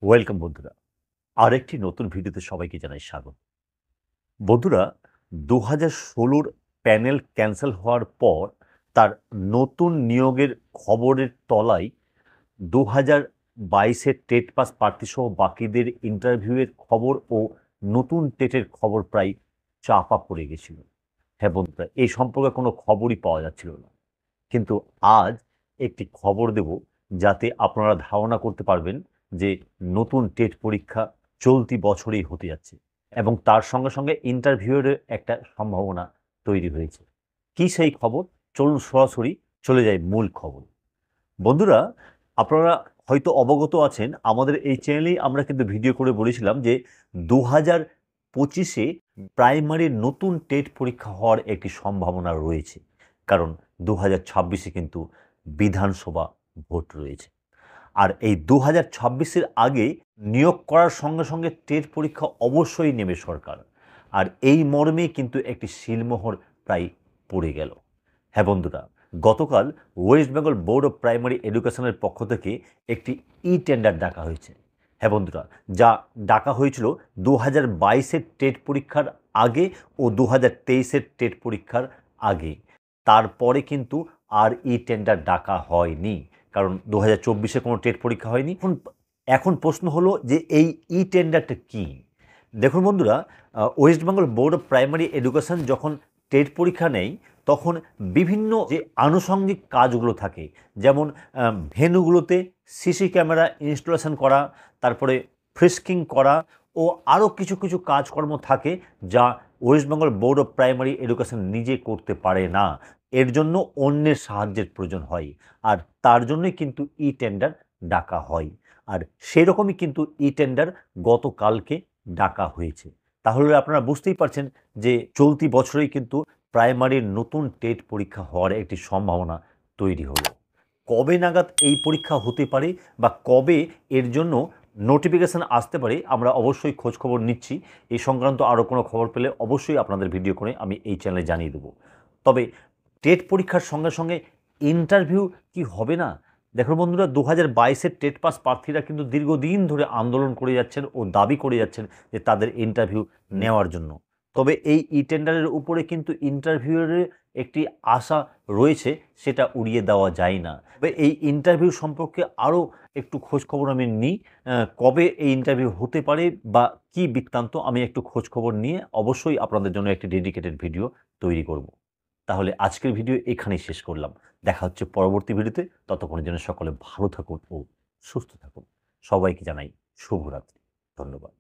Welcome বন্ধুরা। আরেকটি নতুন ভিডিওতে সবাইকে জানাই স্বাগত। বন্ধুরা, ২০১৬ প্যানেল ক্যান্সেল হওয়ার পর তার নতুন নিয়োগের খবরের তলায় ২০২২ টেট পাস প্রার্থীসহ বাকিদের ইন্টারভিউয়ের খবর ও নতুন টেটের খবর প্রায় চাপা পড়ে গেছিল। হ্যাঁ বন্ধুরা, এই সম্পর্কে কোনো খবরই পাওয়া যাচ্ছিল না। কিন্তু আজ একটি খবর দেব, যাতে আপনারা ধারণা করতে পারবেন যে নতুন টেট পরীক্ষা চলতি বছরেই হতে যাচ্ছে এবং তার সঙ্গে সঙ্গে ইন্টারভিউয়ের একটা সম্ভাবনা তৈরি হয়েছে। কি সেই খবর? চলুন সরাসরি চলে যাই মূল খবর। বন্ধুরা, আপনারা হয়তো অবগত আছেন, আমাদের এই চ্যানেলেই আমরা কিন্তু ভিডিও করে বলেছিলাম যে ২০২৫ প্রাইমারির নতুন টেট পরীক্ষা হওয়ার একটি সম্ভাবনা রয়েছে, কারণ ২০২৬ কিন্তু বিধানসভা ভোট রয়েছে। আর এই ২০২৬ আগে নিয়োগ করার সঙ্গে সঙ্গে টেট পরীক্ষা অবশ্যই নেবে সরকার। আর এই মর্মে কিন্তু একটি সিলমোহর প্রায় পড়ে গেল। হ্যাঁ বন্ধুরা, গতকাল West Bengal board of primary এডুকেশনের পক্ষ থেকে একটি টেন্ডার ডাকা হয়েছে। হ্যাঁ বন্ধুরা, যা ডাকা হয়েছিল ২০২২ টেট পরীক্ষার আগে ও ২০২৩ টেট পরীক্ষার আগে। তারপরে কিন্তু আর টেন্ডার ডাকা হয়নি, কারণ ২০২৪ কোনো টেট পরীক্ষা হয়নি। এখন প্রশ্ন হলো যে এই টেন্ডারটা কী? দেখুন বন্ধুরা, West Bengal board of primary education যখন টেট পরীক্ষা নেয়, তখন বিভিন্ন যে আনুষঙ্গিক কাজগুলো থাকে, যেমন ভেন্যুগুলোতে সিসি ক্যামেরা ইনস্টলেশন করা, তারপরে ফ্রিস্কিং করা ও আরও কিছু কিছু কাজকর্ম থাকে, যা West Bengal board of primary education নিজে করতে পারে না। এর জন্য অন্যের সাহায্যের প্রয়োজন হয়, আর তার জন্যই কিন্তু টেন্ডার ডাকা হয়। আর সেরকমই কিন্তু টেন্ডার গতকালকে ডাকা হয়েছে। তাহলে আপনারা বুঝতেই পারছেন যে চলতি বছরেই কিন্তু প্রাইমারির নতুন টেট পরীক্ষা হওয়ার একটি সম্ভাবনা তৈরি হলো। কবে নাগাদ এই পরীক্ষা হতে পারে বা কবে এর জন্য নোটিফিকেশান আসতে পারে, আমরা অবশ্যই খোঁজখবর নিচ্ছি। এই সংক্রান্ত আরও কোনো খবর পেলে অবশ্যই আপনাদের ভিডিও করে আমি এই চ্যানেলে জানিয়ে দেবো। তবে টেট পরীক্ষার সঙ্গে সঙ্গে ইন্টারভিউ কি হবে না? দেখুন বন্ধুরা, ২০২২ টেট পাস প্রার্থীরা কিন্তু দীর্ঘদিন ধরে আন্দোলন করে যাচ্ছেন ও দাবি করে যাচ্ছেন যে তাদের ইন্টারভিউ নেওয়ার জন্য। তবে এই টেন্ডারের উপরে কিন্তু ইন্টারভিউয়ের একটি আশা রয়েছে, সেটা উড়িয়ে দেওয়া যায় না। তবে এই ইন্টারভিউ সম্পর্কে আরও একটু খোঁজখবর আমি নিই। কবে এই ইন্টারভিউ হতে পারে বা কী বৃত্তান্ত, আমি একটু খোঁজখবর নিয়ে অবশ্যই আপনাদের জন্য একটি ডেডিকেটেড ভিডিও তৈরি করব। তাহলে আজকের ভিডিও এখানেই শেষ করলাম। দেখা হচ্ছে পরবর্তী ভিডিওতে। ততক্ষণের জন্য সকলে ভালো থাকুন ও সুস্থ থাকুন। সবাইকে জানাই শুভরাত্রি। ধন্যবাদ।